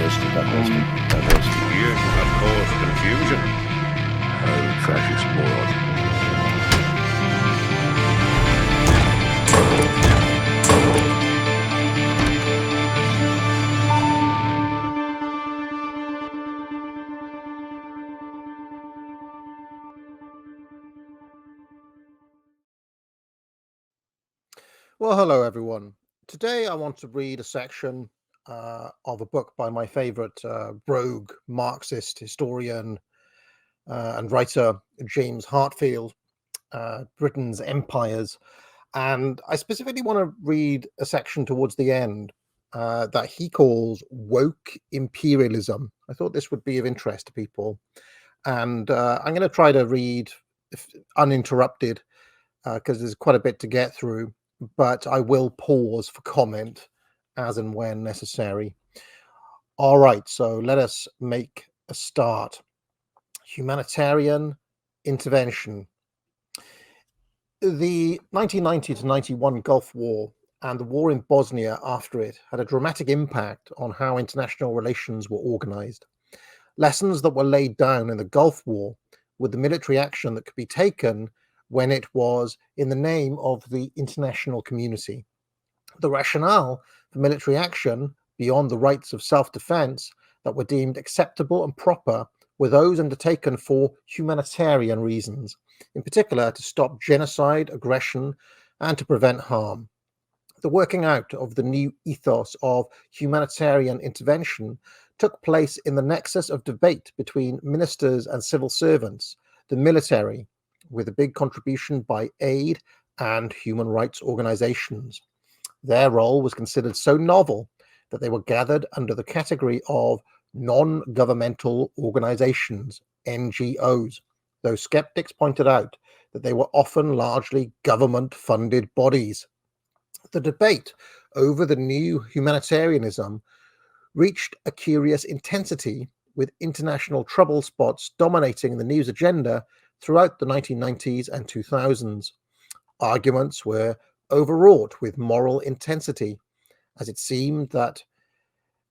Diversity. Years have caused confusion. And fascist moron. Well, hello everyone. Today I want to read a section of a book by my favorite rogue Marxist historian and writer James Heartfield, Britain's Empires. And I specifically want to read a section towards the end that he calls woke imperialism. I thought this would be of interest to people. And I'm going to try to read uninterrupted because there's quite a bit to get through, but I will pause for comment as and when necessary. All right, so let us make a start. Humanitarian intervention. The 1990 to 91 Gulf War and the war in Bosnia after it had a dramatic impact on how international relations were organized. Lessons that were laid down in the Gulf War with the military action that could be taken when it was in the name of the international community. The rationale for military action beyond the rights of self-defense that were deemed acceptable and proper were those undertaken for humanitarian reasons, in particular to stop genocide, aggression, and to prevent harm. The working out of the new ethos of humanitarian intervention took place in the nexus of debate between ministers and civil servants, the military, with a big contribution by aid and human rights organizations. Their role was considered so novel that they were gathered under the category of non-governmental organizations, NGOs, though skeptics pointed out that they were often largely government-funded bodies. The debate over the new humanitarianism reached a curious intensity, with international trouble spots dominating the news agenda throughout the 1990s and 2000s. Arguments were overwrought with moral intensity, as it seemed that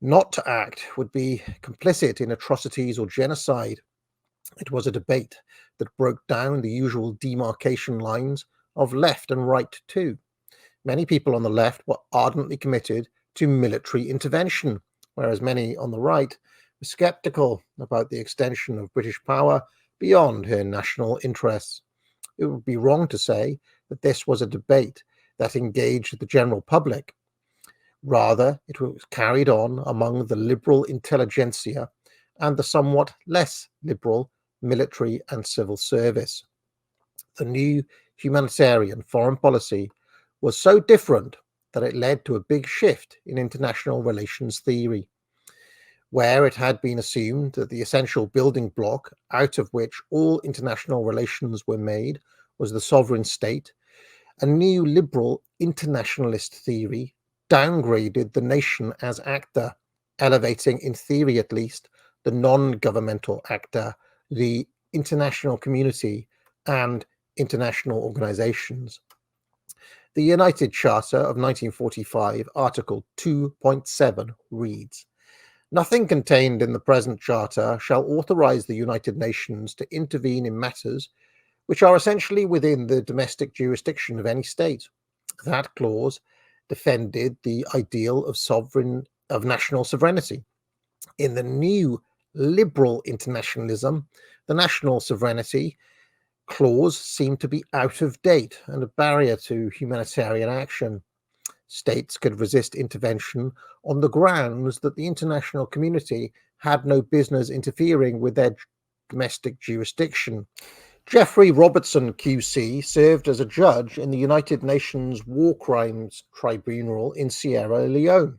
not to act would be complicit in atrocities or genocide. It was a debate that broke down the usual demarcation lines of left and right too. Many people on the left were ardently committed to military intervention, whereas many on the right were skeptical about the extension of British power beyond her national interests. It would be wrong to say that this was a debate that engaged the general public. Rather, it was carried on among the liberal intelligentsia and the somewhat less liberal military and civil service. The new humanitarian foreign policy was so different that it led to a big shift in international relations theory. Where it had been assumed that the essential building block out of which all international relations were made was the sovereign state, a new liberal internationalist theory downgraded the nation as actor, elevating, in theory at least, the non-governmental actor, the international community, and international organizations. The United Charter of 1945, Article 2.7 reads, "Nothing contained in the present Charter shall authorize the United Nations to intervene in matters which are essentially within the domestic jurisdiction of any state." That clause defended the ideal of national sovereignty. In the new liberal internationalism, the national sovereignty clause seemed to be out of date and a barrier to humanitarian action. States could resist intervention on the grounds that the international community had no business interfering with their domestic jurisdiction. Geoffrey Robertson QC served as a judge in the United Nations War Crimes Tribunal in Sierra Leone.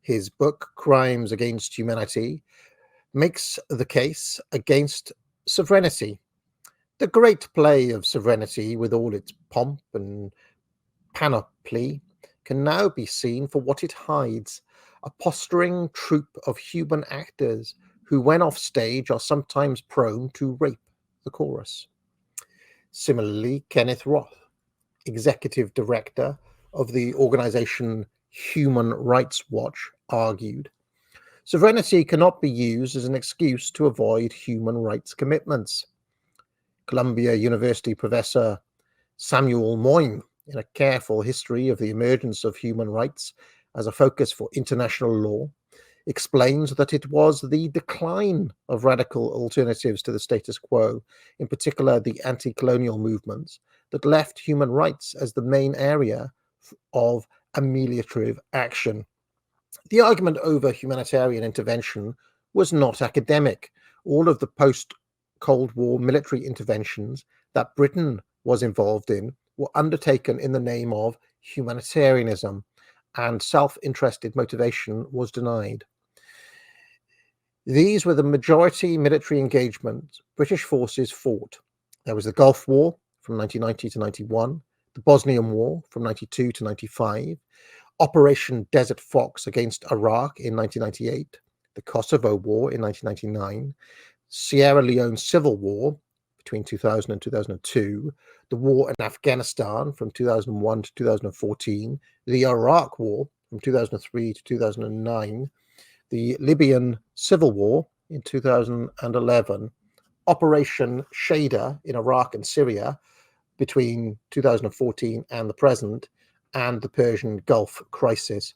His book, Crimes Against Humanity, makes the case against sovereignty. The great play of sovereignty, with all its pomp and panoply, can now be seen for what it hides, a posturing troupe of human actors who, when off stage, are sometimes prone to rape the chorus. Similarly, Kenneth Roth, executive director of the organization Human Rights Watch, argued, Sovereignty cannot be used as an excuse to avoid human rights commitments. Columbia University professor Samuel Moyn, in a careful history of the emergence of human rights as a focus for international law, explains that it was the decline of radical alternatives to the status quo, in particular the anti-colonial movements, that left human rights as the main area of ameliorative action. The argument over humanitarian intervention was not academic. All of the post-Cold War military interventions that Britain was involved in were undertaken in the name of humanitarianism, and self-interested motivation was denied. These were the majority military engagements British forces fought. There was the Gulf War from 1990 to 91, the Bosnian War from 92 to 95, Operation Desert Fox against Iraq in 1998, the Kosovo War in 1999, Sierra Leone Civil War between 2000 and 2002, the war in Afghanistan from 2001 to 2014, the Iraq War from 2003 to 2009, the Libyan Civil War in 2011, Operation Shader in Iraq and Syria between 2014 and the present, and the Persian Gulf crisis.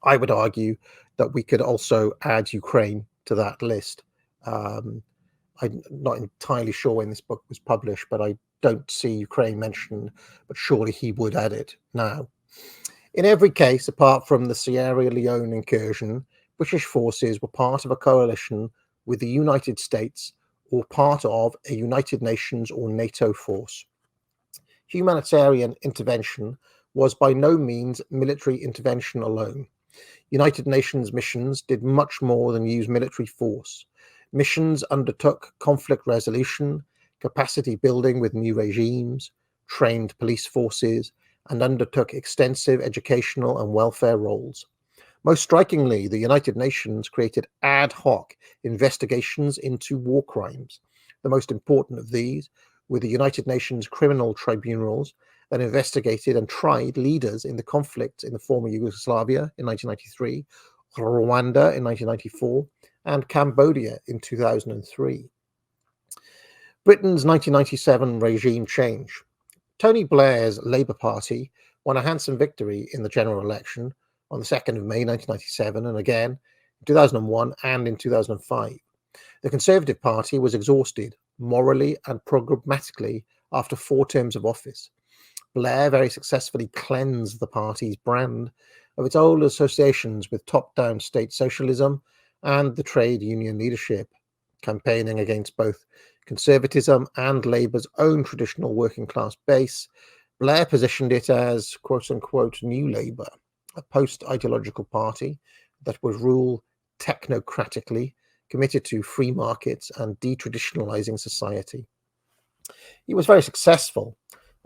I would argue that we could also add Ukraine to that list. I'm not entirely sure when this book was published, but I don't see Ukraine mentioned, but surely he would add it now. In every case, apart from the Sierra Leone incursion, British forces were part of a coalition with the United States or part of a United Nations or NATO force. Humanitarian intervention was by no means military intervention alone. United Nations missions did much more than use military force. Missions undertook conflict resolution, capacity building with new regimes, trained police forces, and undertook extensive educational and welfare roles. Most strikingly, the United Nations created ad hoc investigations into war crimes. The most important of these were the United Nations criminal tribunals that investigated and tried leaders in the conflicts in the former Yugoslavia in 1993, Rwanda in 1994, and Cambodia in 2003. Britain's 1997 regime change. Tony Blair's Labour Party won a handsome victory in the general election on the 2nd of May 1997 and again in 2001 and in 2005. The Conservative Party was exhausted morally and programmatically after 4 terms of office. Blair very successfully cleansed the party's brand of its old associations with top-down state socialism and the trade union leadership, campaigning against both conservatism and Labour's own traditional working-class base. Blair positioned it as quote-unquote New Labour, a post-ideological party that would rule technocratically, committed to free markets and detraditionalizing society. He was very successful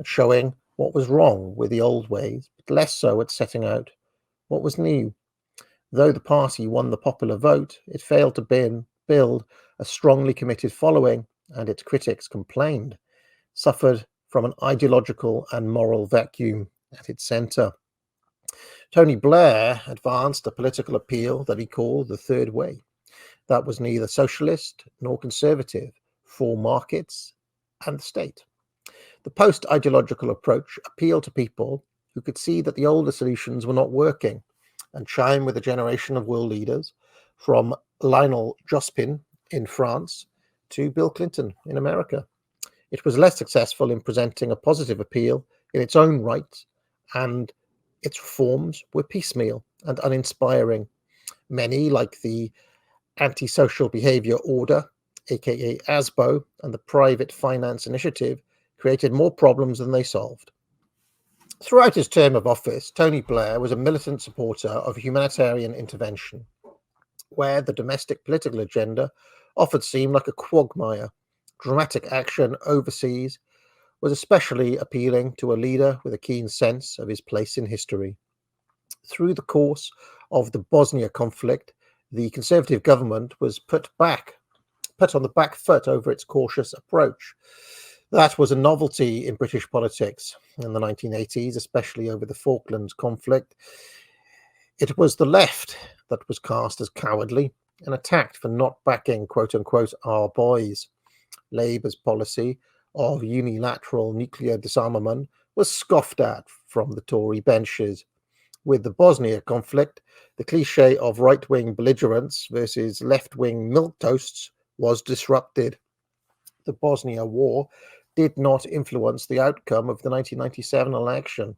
at showing what was wrong with the old ways, but less so at setting out what was new. Though the party won the popular vote, it failed to build a strongly committed following, and its critics complained, suffered from an ideological and moral vacuum at its centre. Tony Blair advanced a political appeal that he called the Third Way. That was neither socialist nor conservative, for markets and the state. The post-ideological approach appealed to people who could see that the older solutions were not working and chime with a generation of world leaders, from Lionel Jospin in France to Bill Clinton in America. It was less successful in presenting a positive appeal in its own right, and its reforms were piecemeal and uninspiring. Many, like the Antisocial Behaviour Order, aka ASBO, and the Private Finance Initiative, created more problems than they solved. Throughout his term of office, Tony Blair was a militant supporter of humanitarian intervention, where the domestic political agenda often seemed like a quagmire. Dramatic action overseas was especially appealing to a leader with a keen sense of his place in history. Through the course of the Bosnia conflict, the Conservative government was put on the back foot over its cautious approach. That was a novelty in British politics in the 1980s, especially over the Falklands conflict. It was the left that was cast as cowardly and attacked for not backing, quote unquote, our boys. Labour's policy of unilateral nuclear disarmament was scoffed at from the Tory benches. With the Bosnia conflict, the cliche of right-wing belligerents versus left-wing milquetoasts was disrupted. The Bosnia War did not influence the outcome of the 1997 election.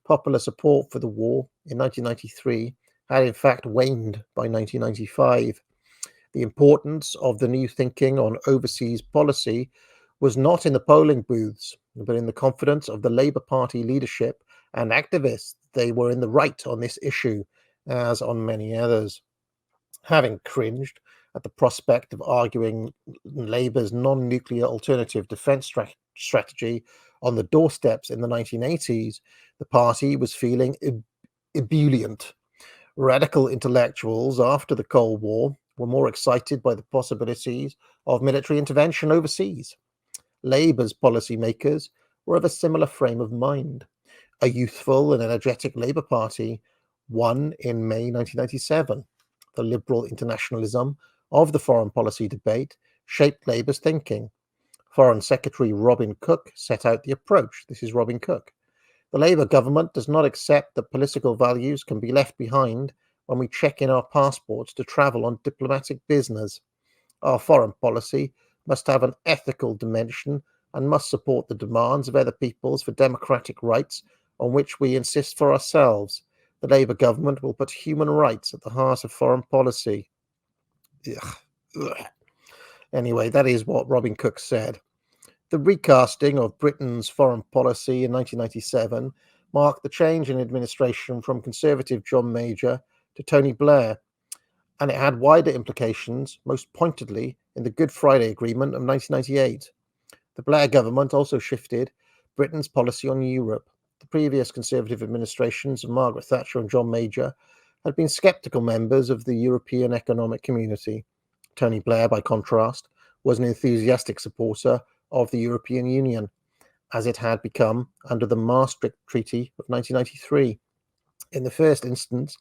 Popular support for the war in 1993 had in fact waned by 1995. The importance of the new thinking on overseas policy was not in the polling booths, but in the confidence of the Labour Party leadership and activists. They were in the right on this issue, as on many others. Having cringed at the prospect of arguing Labour's non-nuclear alternative defence strategy on the doorsteps in the 1980s, the party was feeling ebullient. Radical intellectuals after the Cold War were more excited by the possibilities of military intervention overseas. Labour's policymakers were of a similar frame of mind. A youthful and energetic Labour Party won in May 1997. The liberal internationalism of the foreign policy debate shaped Labour's thinking. Foreign Secretary Robin Cook set out the approach. This is Robin Cook. The Labour government does not accept that political values can be left behind when we check in our passports to travel on diplomatic business. Our foreign policy must have an ethical dimension and must support the demands of other peoples for democratic rights on which we insist for ourselves. The Labour government will put human rights at the heart of foreign policy. Ugh. Anyway, that is what Robin Cook said. The recasting of Britain's foreign policy in 1997 marked the change in administration from Conservative John Major to Tony Blair, and it had wider implications, most pointedly in the Good Friday Agreement of 1998. The Blair government also shifted Britain's policy on Europe. The previous Conservative administrations of Margaret Thatcher and John Major had been sceptical members of the European Economic Community. Tony Blair, by contrast, was an enthusiastic supporter of the European Union, as it had become under the Maastricht Treaty of 1993. In the first instance,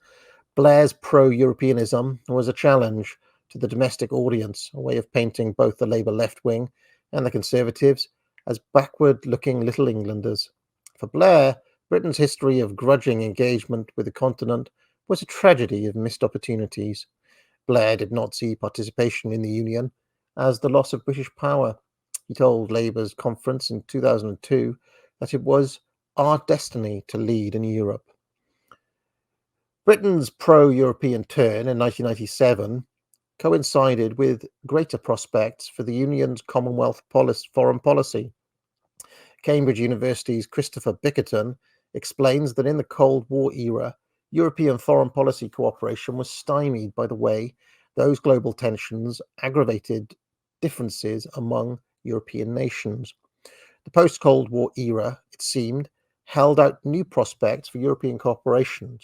Blair's pro-Europeanism was a challenge to the domestic audience, a way of painting both the Labour left wing and the Conservatives as backward-looking Little Englanders. For Blair, Britain's history of grudging engagement with the continent was a tragedy of missed opportunities. Blair did not see participation in the Union as the loss of British power. He told Labour's conference in 2002 that it was our destiny to lead in Europe. Britain's pro-European turn in 1997 coincided with greater prospects for the Union's Commonwealth foreign policy. Cambridge University's Christopher Bickerton explains that in the Cold War era, European foreign policy cooperation was stymied by the way those global tensions aggravated differences among European nations. The post-Cold War era, it seemed, held out new prospects for European cooperation,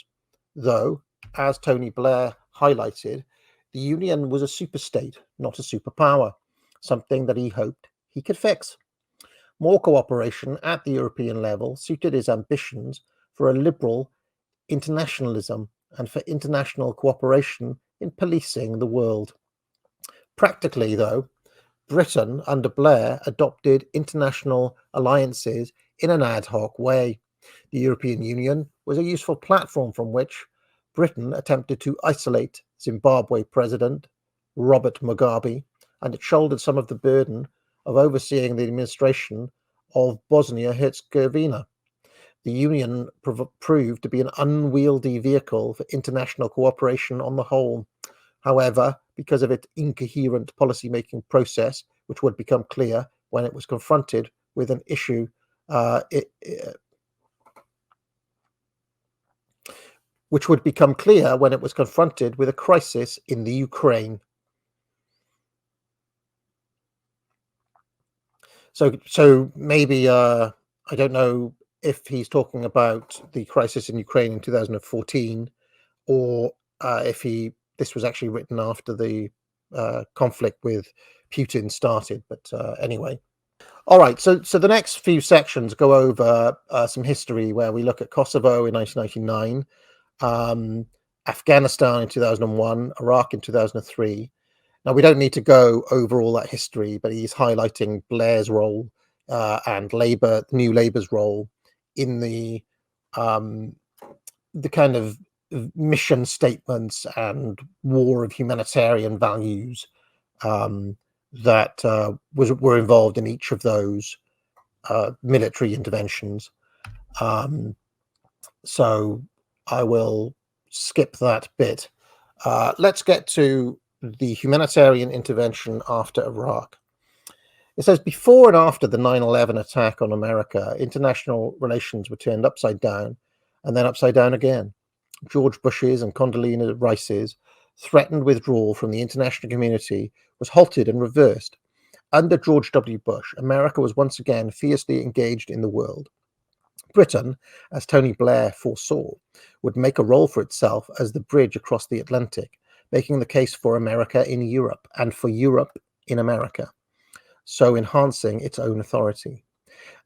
though, as Tony Blair highlighted, the Union was a superstate, not a superpower, something that he hoped he could fix. More cooperation at the European level suited his ambitions for a liberal internationalism and for international cooperation in policing the world. Practically, though, Britain under Blair adopted international alliances in an ad hoc way. The European Union was a useful platform from which Britain attempted to isolate Zimbabwe President Robert Mugabe, and it shouldered some of the burden of overseeing the administration of Bosnia-Herzegovina. The Union proved to be an unwieldy vehicle for international cooperation on the whole. However, because of its incoherent policy-making process, which would become clear when it was confronted with an issue, which would become clear when it was confronted with a crisis in the Ukraine. So maybe I don't know if he's talking about the crisis in Ukraine in 2014, or if this was actually written after the conflict with Putin started. But anyway. All right, so the next few sections go over some history where we look at Kosovo in 1999, Afghanistan in 2001, Iraq in 2003. Now, we don't need to go over all that history, but he's highlighting Blair's role and New Labour's role in the kind of mission statements and war of humanitarian values that were involved in each of those military interventions. So I will skip that bit. Let's get to the humanitarian intervention after Iraq. It says, before and after the 9/11 attack on America, international relations were turned upside down and then upside down again. George Bush's and Condoleezza Rice's threatened withdrawal from the international community was halted and reversed. Under George W. Bush, America was once again fiercely engaged in the world. Britain, as Tony Blair foresaw, would make a role for itself as the bridge across the Atlantic, making the case for America in Europe and for Europe in America, so enhancing its own authority.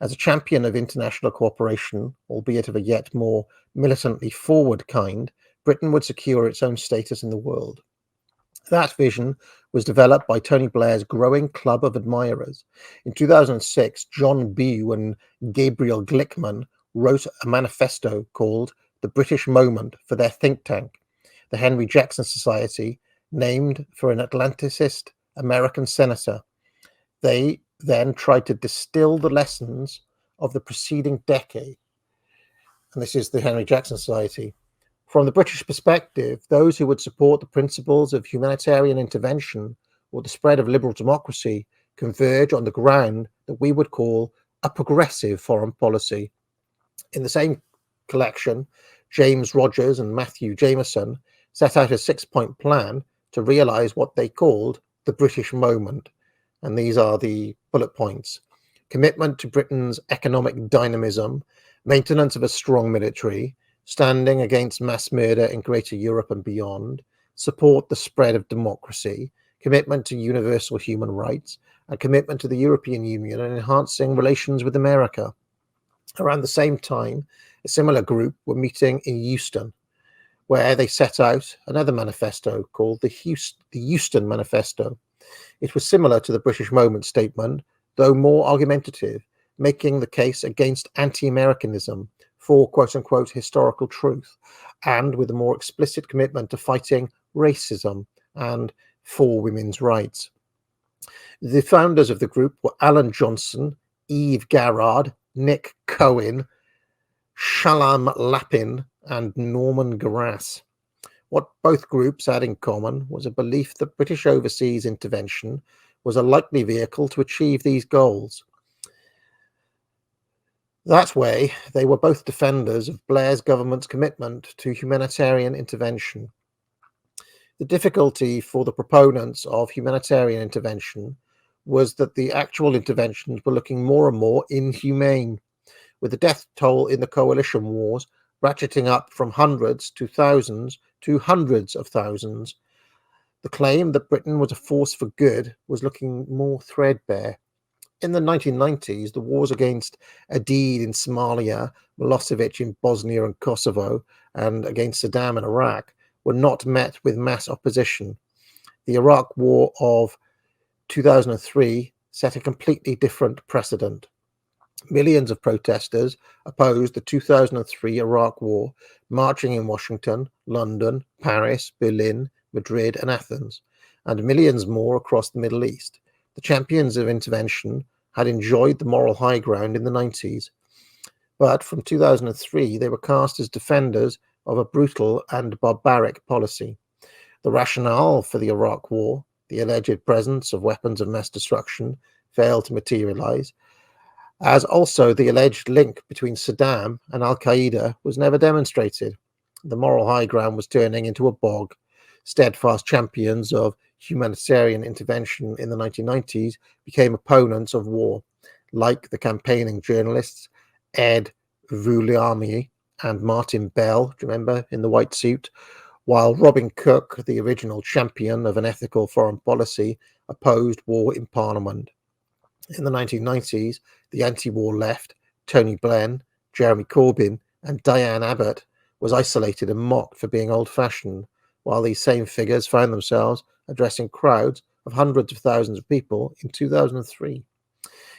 As a champion of international cooperation, albeit of a yet more militantly forward kind, Britain would secure its own status in the world. That vision was developed by Tony Blair's growing club of admirers. In 2006, John Bew and Gabriel Glickman wrote a manifesto called The British Moment for their think tank, the Henry Jackson Society, named for an Atlanticist American senator. They then tried to distill the lessons of the preceding decade. And this is the Henry Jackson Society. From the British perspective, those who would support the principles of humanitarian intervention or the spread of liberal democracy converge on the ground that we would call a progressive foreign policy. In the same collection, James Rogers and Matthew Jameson set out a 6-point plan to realise what they called the British moment. And these are the bullet points: commitment to Britain's economic dynamism, maintenance of a strong military, standing against mass murder in Greater Europe and beyond, support the spread of democracy, commitment to universal human rights, and commitment to the European Union and enhancing relations with America. Around the same time, a similar group were meeting in Euston, where they set out another manifesto called the Euston Manifesto. It was similar to the British Moment statement, though more argumentative, making the case against anti-Americanism, for quote-unquote historical truth, and with a more explicit commitment to fighting racism and for women's rights. The founders of the group were Alan Johnson, Eve Garrard, Nick Cohen, Shalom Lapin, and Norman Grass. What both groups had in common was a belief that British overseas intervention was a likely vehicle to achieve these goals. That way, they were both defenders of Blair's government's commitment to humanitarian intervention. The difficulty for the proponents of humanitarian intervention was that the actual interventions were looking more and more inhumane, with the death toll in the coalition wars ratcheting up from hundreds to thousands to hundreds of thousands. The claim that Britain was a force for good was looking more threadbare. In the 1990s, the wars against Aidid in Somalia, Milosevic in Bosnia and Kosovo, and against Saddam in Iraq were not met with mass opposition. The Iraq War of 2003 set a completely different precedent. Millions of protesters opposed the 2003 Iraq War, marching in Washington, London, Paris, Berlin, Madrid, and Athens, and millions more across the Middle East. The champions of intervention had enjoyed the moral high ground in the 90s, but from 2003 they were cast as defenders of a brutal and barbaric policy. The rationale for the Iraq War, the alleged presence of weapons of mass destruction, failed to materialize, as also the alleged link between Saddam and Al-Qaeda was never demonstrated. The moral high ground was turning into a bog. Steadfast champions of humanitarian intervention in the 1990s became opponents of war, like the campaigning journalists Ed Vulliamy and Martin Bell, do you remember, in the white suit, while Robin Cook, the original champion of an ethical foreign policy, opposed war in Parliament. In the 1990s, the anti-war left, Tony Blair, Jeremy Corbyn, and Diane Abbott, was isolated and mocked for being old-fashioned, while these same figures found themselves addressing crowds of hundreds of thousands of people in 2003.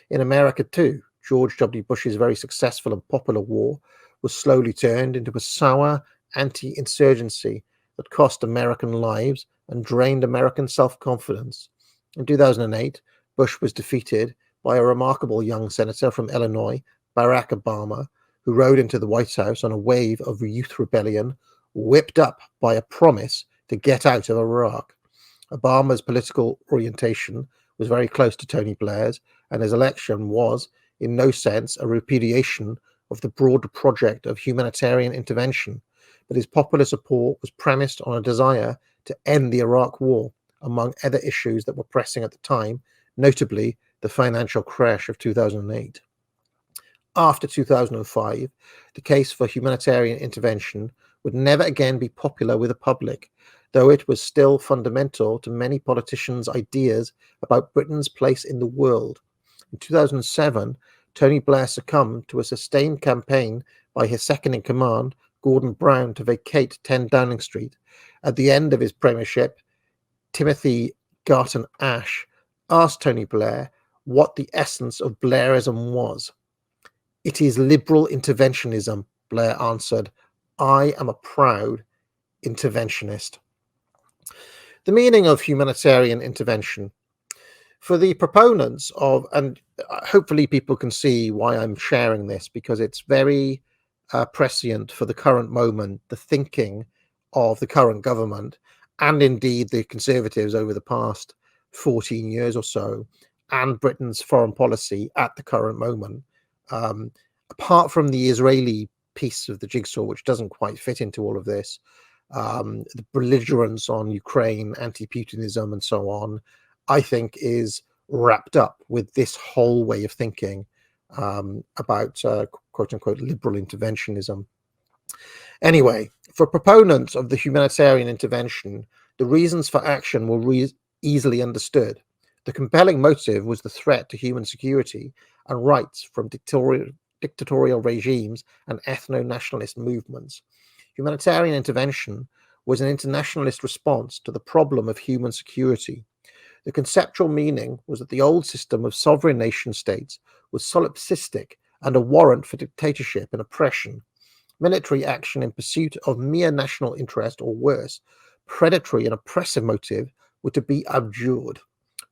In America too, George W. Bush's very successful and popular war was slowly turned into a sour anti-insurgency that cost American lives and drained American self-confidence. In 2008, Bush was defeated by a remarkable young senator from Illinois, Barack Obama, who rode into the White House on a wave of youth rebellion, whipped up by a promise to get out of Iraq. Obama's political orientation was very close to Tony Blair's, and his election was, in no sense, a repudiation of the broader project of humanitarian intervention, but his popular support was premised on a desire to end the Iraq War, among other issues that were pressing at the time, notably the financial crash of 2008. After 2005, the case for humanitarian intervention would never again be popular with the public, though it was still fundamental to many politicians' ideas about Britain's place in the world. In 2007, Tony Blair succumbed to a sustained campaign by his second-in-command, Gordon Brown, to vacate 10 Downing Street. At the end of his premiership, Timothy Garton Ash asked Tony Blair what the essence of Blairism was. "It is liberal interventionism," Blair answered. "I am a proud interventionist." The meaning of humanitarian intervention. For the proponents of, and hopefully people can see why I'm sharing this, because it's very prescient for the current moment, the thinking of the current government, and indeed the Conservatives over the past 14 years or so, and Britain's foreign policy at the current moment. Apart from the Israeli piece of the jigsaw, which doesn't quite fit into all of this, the belligerence on Ukraine, anti-Putinism, and so on, I think is wrapped up with this whole way of thinking about quote-unquote liberal interventionism. Anyway, for proponents of the humanitarian intervention, the reasons for action were easily understood. The compelling motive was the threat to human security and rights from dictatorial regimes and ethno-nationalist movements. Humanitarian intervention was an internationalist response to the problem of human security. The conceptual meaning was that the old system of sovereign nation states was solipsistic and a warrant for dictatorship and oppression. Military action in pursuit of mere national interest, or worse, predatory and oppressive motive, were to be abjured.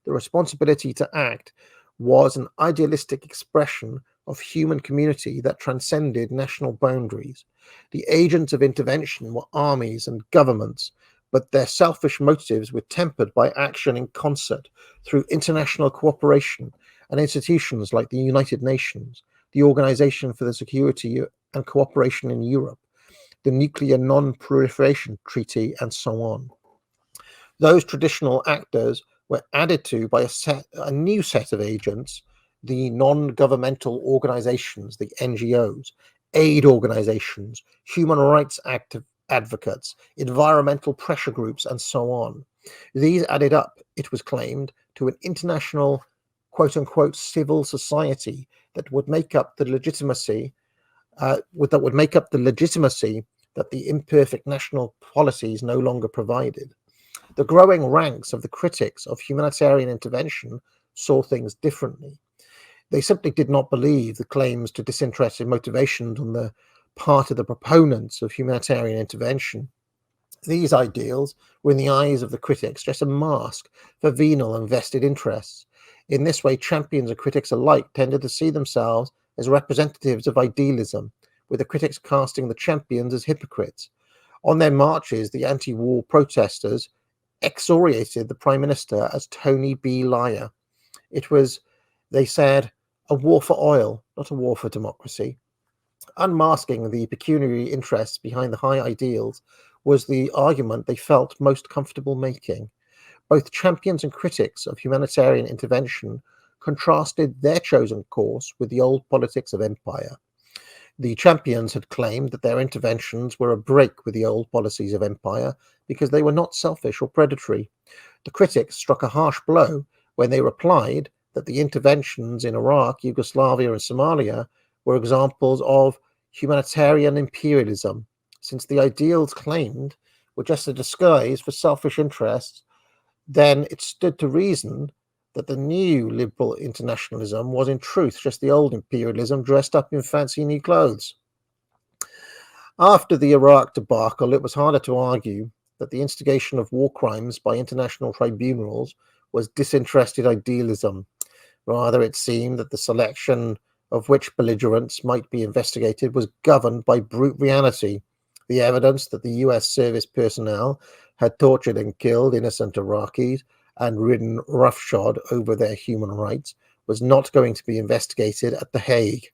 The responsibility to act was an idealistic expression of human community that transcended national boundaries. The agents of intervention were armies and governments, but their selfish motives were tempered by action in concert through international cooperation and institutions like the United Nations, the Organization for the Security and Cooperation in Europe, the Nuclear Non-Proliferation Treaty, and so on. Those traditional actors were added to by a new set of agents, the non-governmental organizations, the NGOs, aid organizations, human rights advocates, environmental pressure groups, and so on. These added up, it was claimed, to an international quote-unquote civil society that would make up the legitimacy that the imperfect national policies no longer provided. The growing ranks of the critics of humanitarian intervention saw things differently. They simply did not believe the claims to disinterested motivations on the part of the proponents of humanitarian intervention. These ideals were, in the eyes of the critics, just a mask for venal and vested interests. In this way, champions and critics alike tended to see themselves as representatives of idealism, with the critics casting the champions as hypocrites. On their marches, the anti-war protesters excoriated the Prime Minister as Tony B. Liar. It was, they said, a war for oil, not a war for democracy. Unmasking the pecuniary interests behind the high ideals was the argument they felt most comfortable making. Both champions and critics of humanitarian intervention contrasted their chosen course with the old politics of empire. The champions had claimed that their interventions were a break with the old policies of empire because they were not selfish or predatory. The critics struck a harsh blow when they replied that the interventions in Iraq, Yugoslavia, and Somalia were examples of humanitarian imperialism, since the ideals claimed were just a disguise for selfish interests, then it stood to reason that the new liberal internationalism was in truth just the old imperialism dressed up in fancy new clothes. After the Iraq debacle, it was harder to argue that the instigation of war crimes by international tribunals was disinterested idealism. Rather, it seemed that the selection of which belligerents might be investigated was governed by brute reality. The evidence that the US service personnel had tortured and killed innocent Iraqis and ridden roughshod over their human rights was not going to be investigated at The Hague.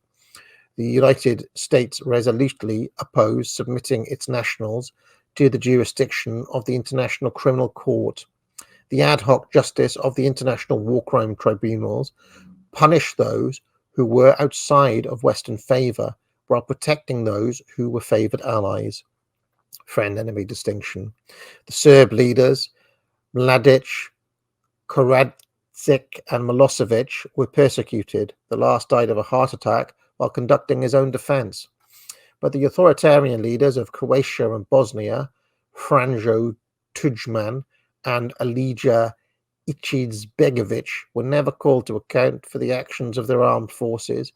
The United States resolutely opposed submitting its nationals to the jurisdiction of the International Criminal Court. The ad hoc justice of the International War Crime Tribunals punished those who were outside of Western favor while protecting those who were favored allies. Friend-enemy distinction. The Serb leaders, Mladic, Karadzic, and Milosevic, were persecuted. The last died of a heart attack while conducting his own defense. But the authoritarian leaders of Croatia and Bosnia, Franjo Tudjman and Alija Izetbegovic, were never called to account for the actions of their armed forces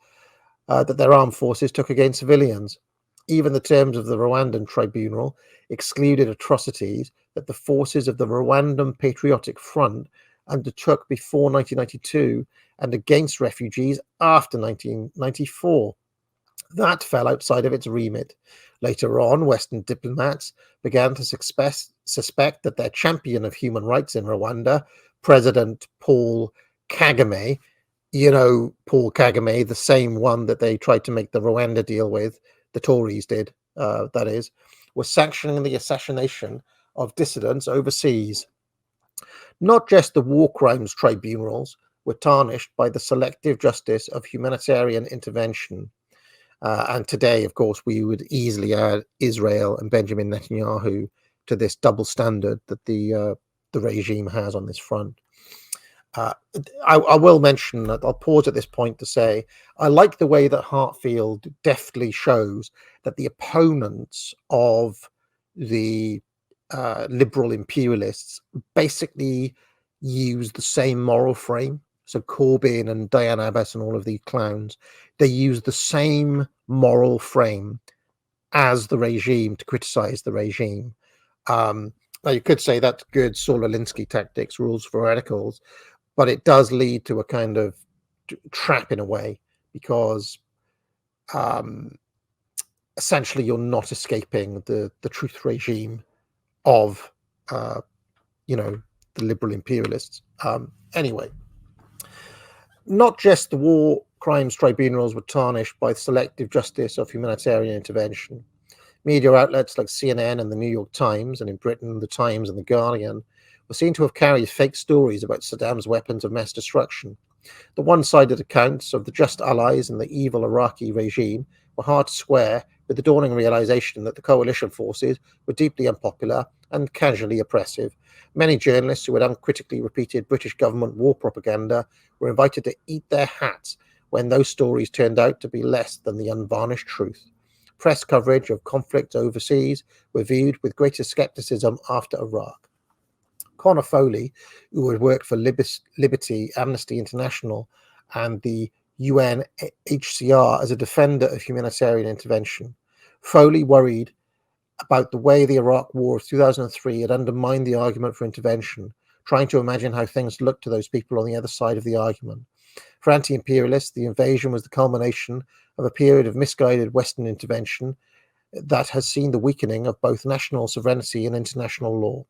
took against civilians. Even the terms of the Rwandan tribunal excluded atrocities that the forces of the Rwandan Patriotic Front undertook before 1992 and against refugees after 1994. That fell outside of its remit. Later on, Western diplomats began to suspect that their champion of human rights in Rwanda, President Paul Kagame, Paul Kagame, the same one that they tried to make the Rwanda deal with, the Tories did, that is, was sanctioning the assassination of dissidents overseas. Not just the war crimes tribunals were tarnished by the selective justice of humanitarian intervention. And today, of course, we would easily add Israel and Benjamin Netanyahu to this double standard that the regime has on this front. I will mention that I'll pause at this point to say I like the way that Hartfield deftly shows that the opponents of the liberal imperialists basically use the same moral frame. So Corbyn and Diane Abbas and all of these clowns, they use the same moral frame as the regime to criticize the regime. Now you could say that's good Saul Alinsky tactics, rules for radicals, but it does lead to a kind of trap in a way, because essentially you're not escaping the truth regime of the liberal imperialists. Anyway, not just the war crimes tribunals were tarnished by the selective justice of humanitarian intervention. Media outlets like CNN and the New York Times, and in Britain, the Times and the Guardian, were seen to have carried fake stories about Saddam's weapons of mass destruction. The one-sided accounts of the just allies and the evil Iraqi regime were hard to square with the dawning realization that the coalition forces were deeply unpopular and casually oppressive. Many journalists who had uncritically repeated British government war propaganda were invited to eat their hats when those stories turned out to be less than the unvarnished truth. Press coverage of conflicts overseas were viewed with greater skepticism after Iraq. Connor Foley, who had worked for Liberty, Amnesty International, and the UNHCR as a defender of humanitarian intervention. Foley worried about the way the Iraq War of 2003 had undermined the argument for intervention, trying to imagine how things looked to those people on the other side of the argument. For anti-imperialists, the invasion was the culmination of a period of misguided Western intervention that has seen the weakening of both national sovereignty and international law.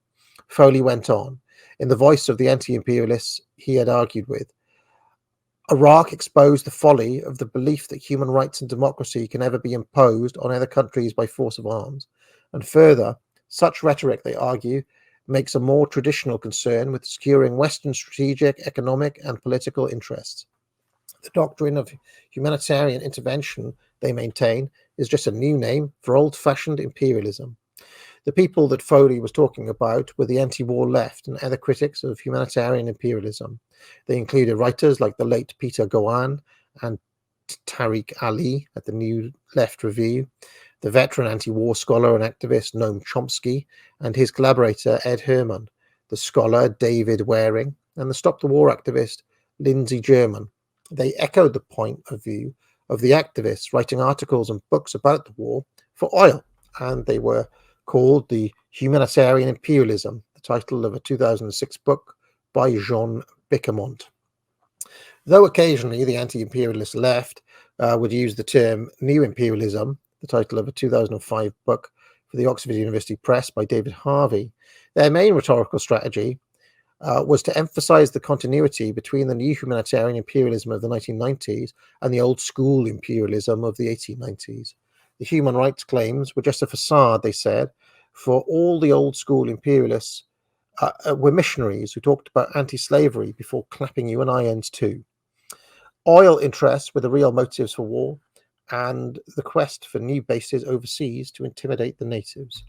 Foley went on, in the voice of the anti-imperialists he had argued with. Iraq exposed the folly of the belief that human rights and democracy can ever be imposed on other countries by force of arms. And further, such rhetoric, they argue, makes a more traditional concern with securing Western strategic, economic, and political interests. The doctrine of humanitarian intervention, they maintain, is just a new name for old-fashioned imperialism. The people that Foley was talking about were the anti-war left and other critics of humanitarian imperialism. They included writers like the late Peter Gowan and Tariq Ali at the New Left Review. the veteran anti-war scholar and activist Noam Chomsky, and his collaborator Ed Herman, the scholar David Waring, and the Stop the War activist Lindsey German. They echoed the point of view of the activists writing articles and books about the war for oil, and they were called the Humanitarian Imperialism, the title of a 2006 book by Jean Bicamont. Though occasionally the anti-imperialist left would use the term New Imperialism, the title of a 2005 book for the Oxford University Press by David Harvey, their main rhetorical strategy was to emphasize the continuity between the new humanitarian imperialism of the 1990s and the old school imperialism of the 1890s. The human rights claims were just a facade, they said, for all the old school imperialists were missionaries who talked about anti-slavery before clapping you an irons too. Oil interests were the real motives for war, and the quest for new bases overseas to intimidate the natives.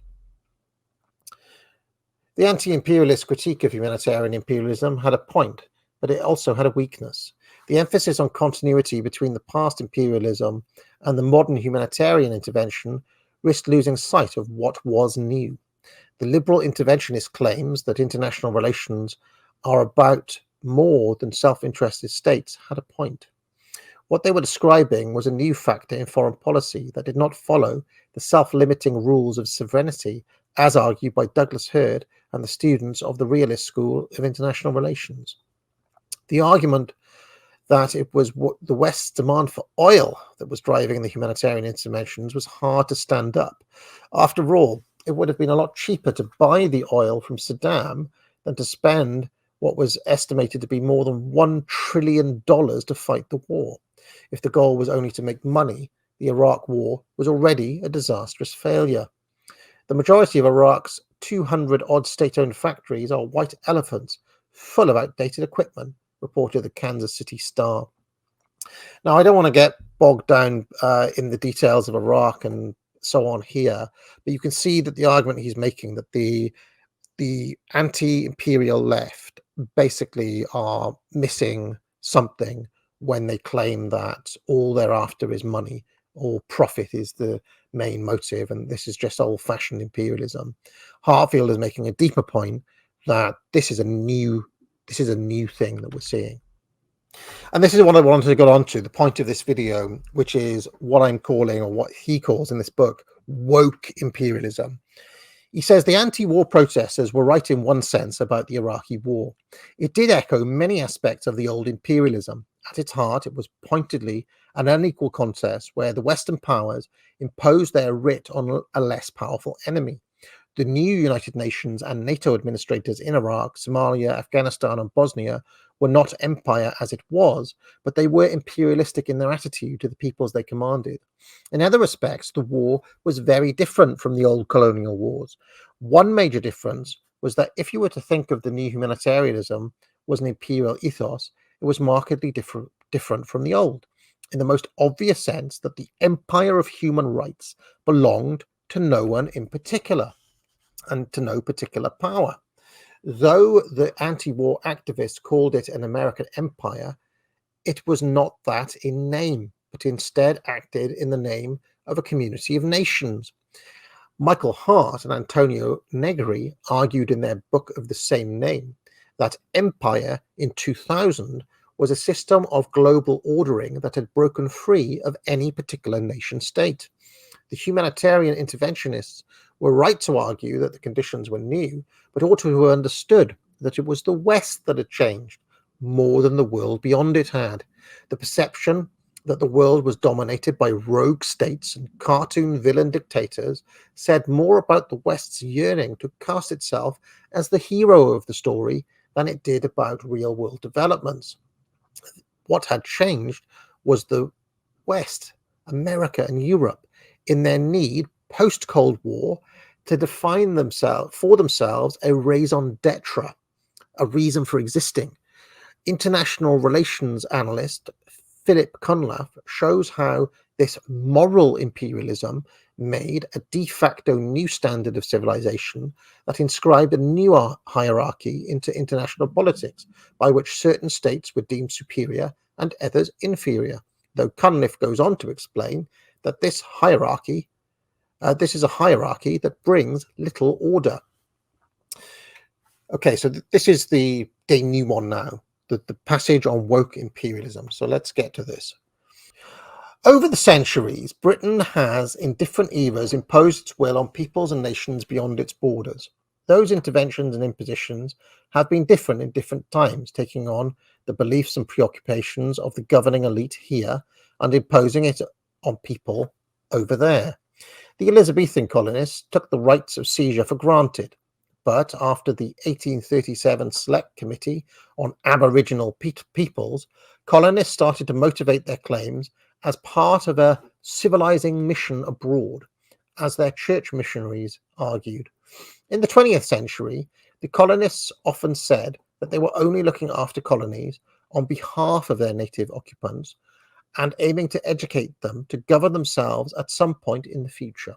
The anti-imperialist critique of humanitarian imperialism had a point, but it also had a weakness. The emphasis on continuity between the past imperialism and the modern humanitarian intervention risked losing sight of what was new. The liberal interventionist claims that international relations are about more than self-interested states had a point. What they were describing was a new factor in foreign policy that did not follow the self-limiting rules of sovereignty, as argued by Douglas Hurd and the students of the Realist School of International Relations. The argument that it was the West's demand for oil that was driving the humanitarian interventions was hard to stand up. After all, it would have been a lot cheaper to buy the oil from Saddam than to spend what was estimated to be more than $1 trillion to fight the war. If the goal was only to make money, the Iraq war was already a disastrous failure. The majority of Iraq's 200-odd state-owned factories are white elephants, full of outdated equipment, reported the Kansas City Star. Now, I don't want to get bogged down in the details of Iraq and so on here, but you can see that the argument he's making, that the anti-imperial left basically are missing something when they claim that all they're after is money or profit is the main motive, and this is just old-fashioned imperialism. Hartfield is making a deeper point that this is a new thing that we're seeing. And this is what I wanted to get onto, the point of this video, which is what I'm calling, or what he calls in this book, woke imperialism. He says the anti-war protesters were right in one sense about the Iraqi war. It did echo many aspects of the old imperialism. At its heart, it was pointedly an unequal contest where the Western powers imposed their writ on a less powerful enemy. The new United Nations and NATO administrators in Iraq, Somalia, Afghanistan, and Bosnia were not empire as it was, but they were imperialistic in their attitude to the peoples they commanded. In other respects, the war was very different from the old colonial wars. One major difference was that if you were to think of the new humanitarianism was an imperial ethos, it was markedly different from the old, in the most obvious sense that the empire of human rights belonged to no one in particular and to no particular power. Though the anti-war activists called it an American empire, it was not that in name, but instead acted in the name of a community of nations. Michael Hart and Antonio Negri argued in their book of the same name that empire in 2000 was a system of global ordering that had broken free of any particular nation state. The humanitarian interventionists were right to argue that the conditions were new, but ought to have understood that it was the West that had changed more than the world beyond it had. The perception that the world was dominated by rogue states and cartoon villain dictators said more about the West's yearning to cast itself as the hero of the story than it did about real-world developments. What had changed was the West, America and Europe, in their need post-Cold War to define for themselves a raison d'etre, a reason for existing. International relations analyst Philip Cunliffe shows how this moral imperialism made a de facto new standard of civilization that inscribed a new hierarchy into international politics, by which certain states were deemed superior and others inferior, though Cunliffe goes on to explain that this hierarchy This is a hierarchy that brings little order. Okay, so this is the denouement now, the passage on woke imperialism. So let's get to this. Over the centuries, Britain has, in different eras, imposed its will on peoples and nations beyond its borders. Those interventions and impositions have been different in different times, taking on the beliefs and preoccupations of the governing elite here and imposing it on people over there. The Elizabethan colonists took the rights of seizure for granted, but after the 1837 Select Committee on Aboriginal Peoples, colonists started to motivate their claims as part of a civilizing mission abroad, as their church missionaries argued. In the 20th century, the colonists often said that they were only looking after colonies on behalf of their native occupants and aiming to educate them to govern themselves at some point in the future.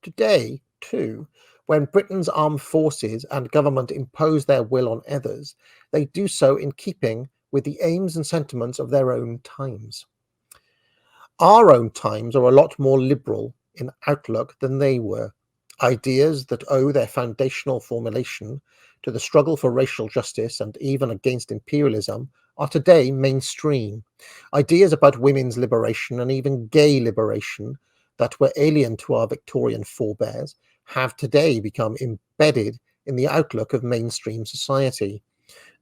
Today, too, when Britain's armed forces and government impose their will on others, they do so in keeping with the aims and sentiments of their own times. Our own times are a lot more liberal in outlook than they were. Ideas that owe their foundational formulation to the struggle for racial justice and even against imperialism are today mainstream. Ideas about women's liberation and even gay liberation that were alien to our Victorian forebears have today become embedded in the outlook of mainstream society.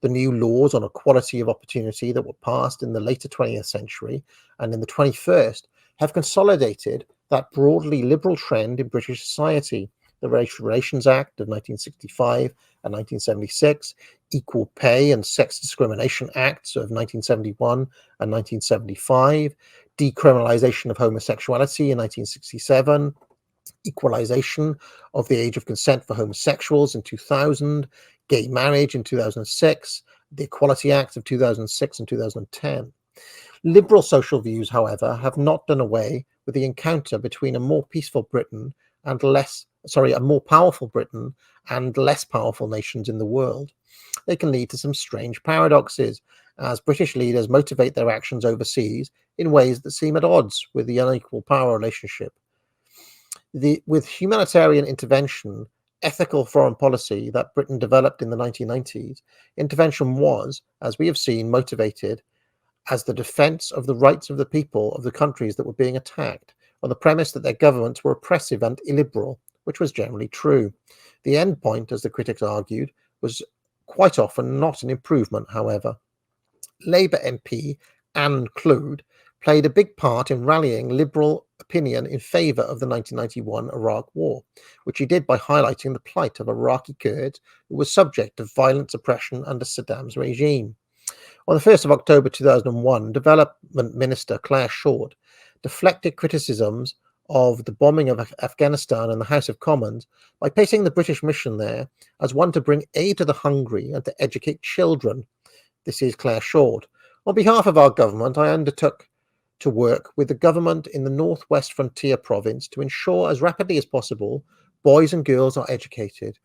The new laws on equality of opportunity that were passed in the later 20th century and in the 21st have consolidated that broadly liberal trend in British society. The Racial Relations Act of 1965 and 1976, Equal Pay and Sex Discrimination Acts of 1971 and 1975, decriminalisation of homosexuality in 1967, equalization of the age of consent for homosexuals in 2000, gay marriage in 2006, the Equality Act of 2006 and 2010. Liberal social views, however, have not done away with the encounter between a more peaceful Britain and a more powerful Britain and less powerful nations in the world. They can lead to some strange paradoxes as British leaders motivate their actions overseas in ways that seem at odds with the unequal power relationship. With humanitarian intervention, ethical foreign policy that Britain developed in the 1990s, intervention was, as we have seen, motivated as the defense of the rights of the people of the countries that were being attacked, on the premise that their governments were oppressive and illiberal, which was generally true. The end point, as the critics argued, was quite often not an improvement, however. Labour MP Anne Cloud played a big part in rallying liberal opinion in favour of the 1991 Iraq War, which he did by highlighting the plight of Iraqi Kurds who were subject to violent suppression under Saddam's regime. On the 1st of October 2001, Development Minister Claire Short deflected criticisms of the bombing of Afghanistan in the House of Commons by painting the British mission there as one to bring aid to the hungry and to educate children. This is Claire Short. On behalf of our government, I undertook to work with the government in the Northwest Frontier Province to ensure as rapidly as possible boys and girls are educated.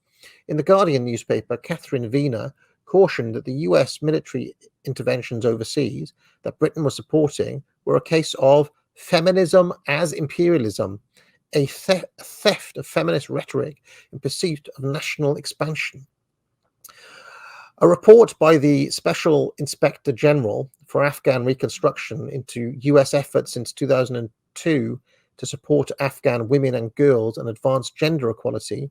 In the Guardian newspaper, Catherine Veener cautioned that the US military interventions overseas that Britain was supporting were a case of feminism as imperialism, a theft of feminist rhetoric in pursuit of national expansion. A report by the Special Inspector General for Afghan Reconstruction into US efforts since 2002 to support Afghan women and girls and advance gender equality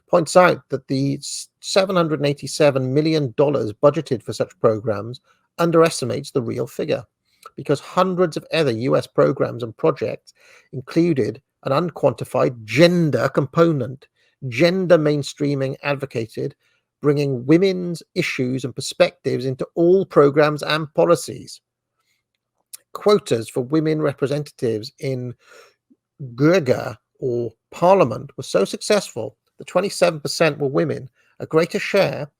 points out that the $787 million budgeted for such programs underestimates the real figure, because hundreds of other US programs and projects included an unquantified gender component. Gender mainstreaming advocated bringing women's issues and perspectives into all programs and policies. Quotas for women representatives in Gurga or Parliament were so successful that 27% were women, a greater share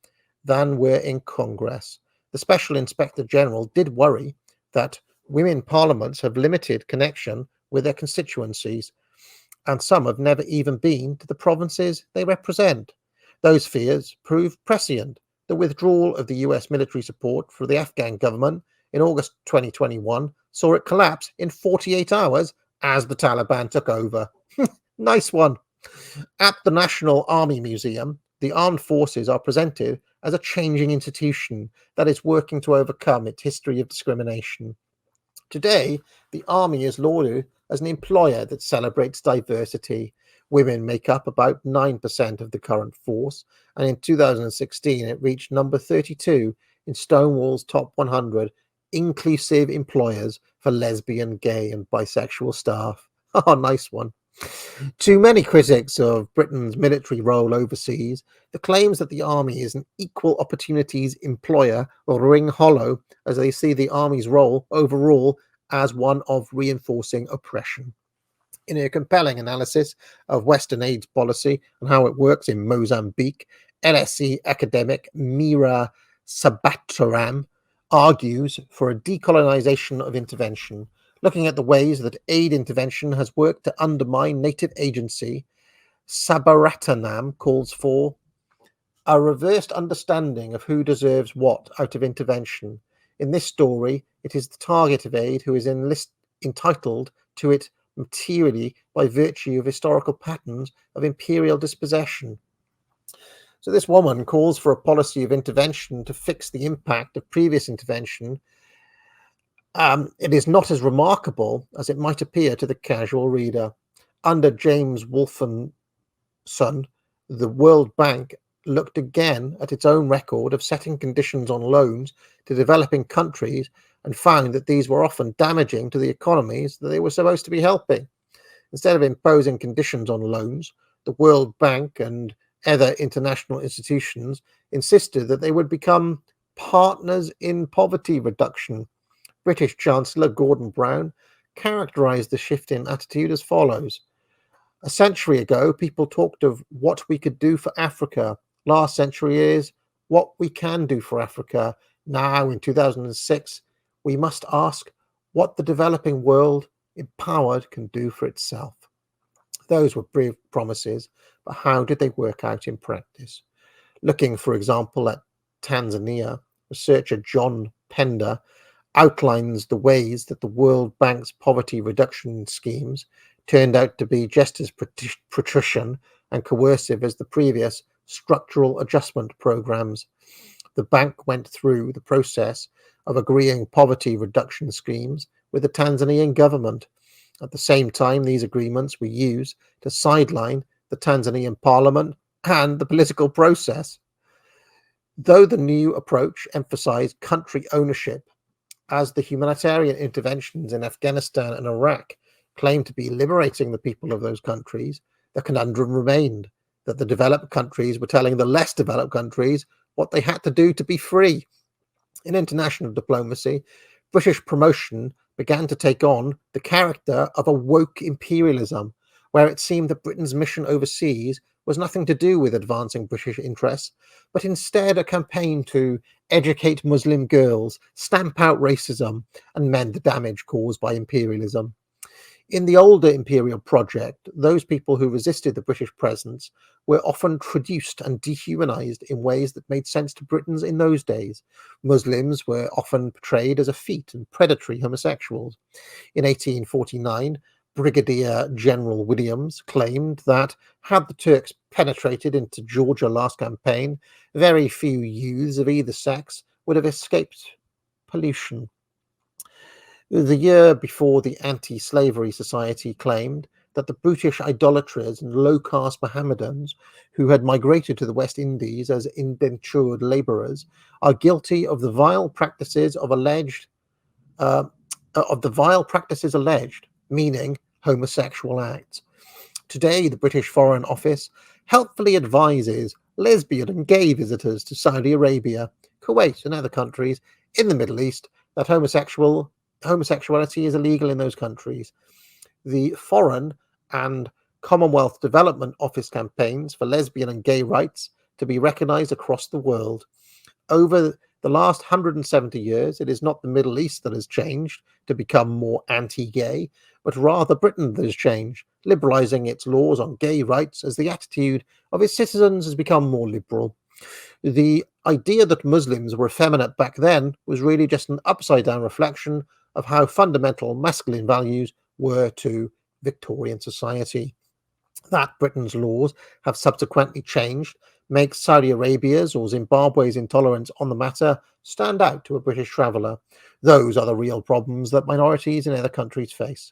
than were in Congress. The Special Inspector General did worry that women parliaments have limited connection with their constituencies, and some have never even been to the provinces they represent. Those fears proved prescient. The withdrawal of the US military support for the Afghan government in August 2021 saw it collapse in 48 hours as the Taliban took over. Nice one. At the National Army Museum, the armed forces are presented as a changing institution that is working to overcome its history of discrimination. Today, the army is lauded as an employer that celebrates diversity. Women make up about 9% of the current force, and in 2016 it reached number 32 in Stonewall's top 100 inclusive employers for lesbian, gay, and bisexual staff. Oh, nice one. To many critics of Britain's military role overseas, the claims that the army is an equal opportunities employer ring hollow, as they see the army's role overall as one of reinforcing oppression. In a compelling analysis of Western aid policy and how it works in Mozambique, LSE academic Mira Sabataram argues for a decolonization of intervention, looking at the ways that aid intervention has worked to undermine native agency. Sabaratanam calls for a reversed understanding of who deserves what out of intervention. In this story, it is the target of aid who is entitled to it materially by virtue of historical patterns of imperial dispossession. So this woman calls for a policy of intervention to fix the impact of previous intervention. It is not as remarkable as it might appear to the casual reader. Under James Wolfenson, the World Bank looked again at its own record of setting conditions on loans to developing countries and found that these were often damaging to the economies that they were supposed to be helping. Instead of imposing conditions on loans, the World Bank and other international institutions insisted that they would become partners in poverty reduction. British Chancellor Gordon Brown characterized the shift in attitude as follows. A century ago, people talked of what we could do for Africa. Last century is what we can do for Africa. Now, in 2006, we must ask what the developing world, empowered, can do for itself. Those were brave promises, but how did they work out in practice? Looking, for example, at Tanzania, researcher John Pender outlines the ways that the World Bank's poverty reduction schemes turned out to be just as patrician and coercive as the previous structural adjustment programs. The bank went through the process of agreeing poverty reduction schemes with the Tanzanian government. At the same time, these agreements were used to sideline the Tanzanian parliament and the political process. Though the new approach emphasized country ownership, as the humanitarian interventions in Afghanistan and Iraq claimed to be liberating the people of those countries, the conundrum remained that the developed countries were telling the less developed countries what they had to do to be free. In international diplomacy, British promotion began to take on the character of a woke imperialism, where it seemed that Britain's mission overseas was nothing to do with advancing British interests, but instead a campaign to educate Muslim girls, stamp out racism, and mend the damage caused by imperialism. In the older imperial project, those people who resisted the British presence were often traduced and dehumanized in ways that made sense to Britons in those days. Muslims were often portrayed as effete and predatory homosexuals. In 1849, Brigadier General Williams claimed that had the Turks penetrated into Georgia last campaign, very few youths of either sex would have escaped pollution. The year before, the Anti-Slavery Society claimed that the British idolaters and low-caste Mohammedans who had migrated to the West Indies as indentured labourers are guilty of the vile practices alleged, meaning homosexual acts. Today, the British Foreign Office helpfully advises lesbian and gay visitors to Saudi Arabia, Kuwait, and other countries in the Middle East that homosexuality is illegal in those countries. The Foreign and Commonwealth Development Office campaigns for lesbian and gay rights to be recognized across the world. Over the last 170 years, it is not the Middle East that has changed to become more anti-gay, but rather Britain that has changed, liberalizing its laws on gay rights as the attitude of its citizens has become more liberal. The idea that Muslims were effeminate back then was really just an upside-down reflection of how fundamental masculine values were to Victorian society. That Britain's laws have subsequently changed makes Saudi Arabia's or Zimbabwe's intolerance on the matter stand out to a British traveller. Those are the real problems that minorities in other countries face.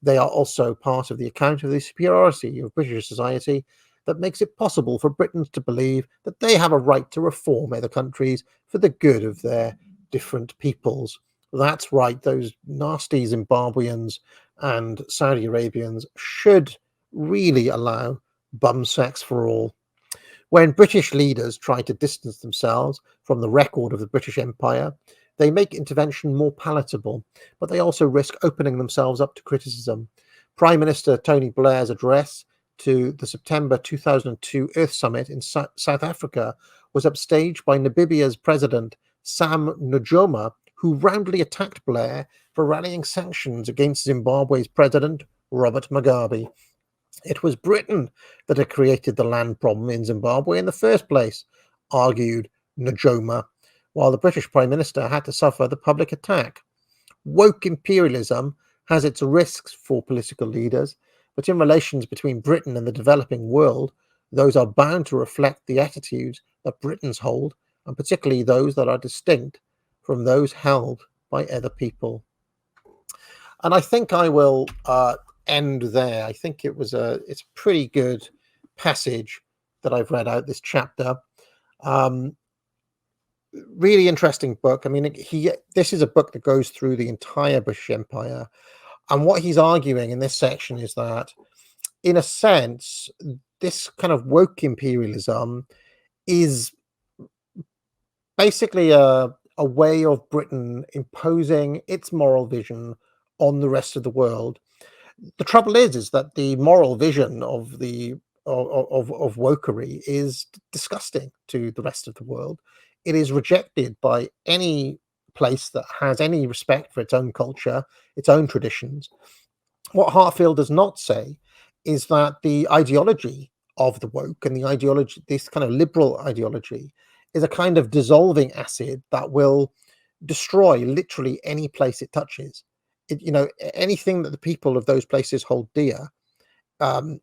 They are also part of the account of the superiority of British society that makes it possible for Britons to believe that they have a right to reform other countries for the good of their different peoples. That's right, those nasty Zimbabweans and Saudi Arabians should really allow bum sex for all. When British leaders try to distance themselves from the record of the British Empire, they make intervention more palatable, but they also risk opening themselves up to criticism. Prime Minister Tony Blair's address to the September 2002 Earth Summit in South Africa was upstaged by Namibia's President Sam Nujoma, who roundly attacked Blair for rallying sanctions against Zimbabwe's President Robert Mugabe. It was Britain that had created the land problem in Zimbabwe in the first place, argued Najoma, while the British Prime Minister had to suffer the public attack. Woke imperialism has its risks for political leaders, but in relations between Britain and the developing world, those are bound to reflect the attitudes that Britons hold, and particularly those that are distinct from those held by other people. And I think I will end there. I think it's a pretty good passage that I've read out this chapter. Really interesting book. I mean, this is a book that goes through the entire British Empire, and what he's arguing in this section is that, in a sense, this kind of woke imperialism is basically a way of Britain imposing its moral vision on the rest of the world. The trouble is that the moral vision of wokery is disgusting to the rest of the world. It is rejected by any place that has any respect for its own culture, its own traditions. What Hartfield does not say is that the ideology of the woke and the ideology, this kind of liberal ideology, is a kind of dissolving acid that will destroy literally any place it touches. Anything that the people of those places hold dear,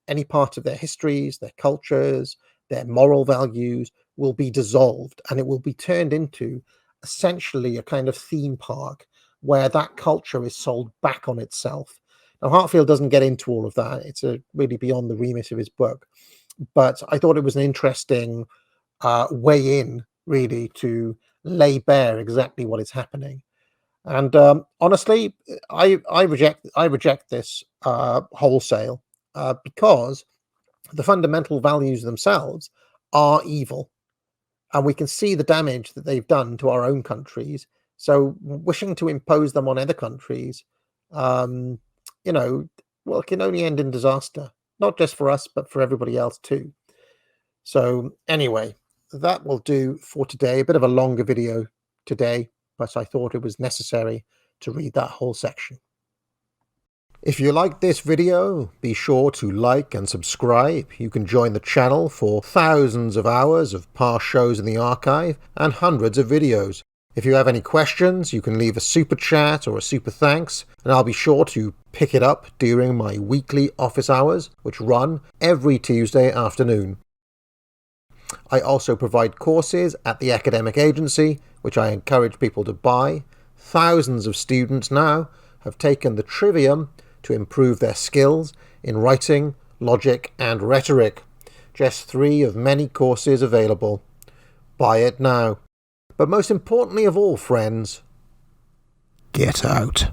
any part of their histories, their cultures, their moral values will be dissolved, and it will be turned into essentially a kind of theme park where that culture is sold back on itself. Now, Hartfield doesn't get into all of that. It's really beyond the remit of his book. But I thought it was an interesting way in, really, to lay bare exactly what is happening. And honestly, I reject this wholesale because the fundamental values themselves are evil, and we can see the damage that they've done to our own countries. So wishing to impose them on other countries, well, it can only end in disaster, not just for us, but for everybody else too. So anyway, that will do for today. A bit of a longer video today, but I thought it was necessary to read that whole section. If you liked this video, be sure to like and subscribe. You can join the channel for thousands of hours of past shows in the archive and hundreds of videos. If you have any questions, you can leave a super chat or a super thanks, and I'll be sure to pick it up during my weekly office hours, which run every Tuesday afternoon. I also provide courses at the academic agency, which I encourage people to buy. Thousands of students now have taken the Trivium to improve their skills in writing, logic, and rhetoric. Just 3 of many courses available. Buy it now. But most importantly of all, friends, get out.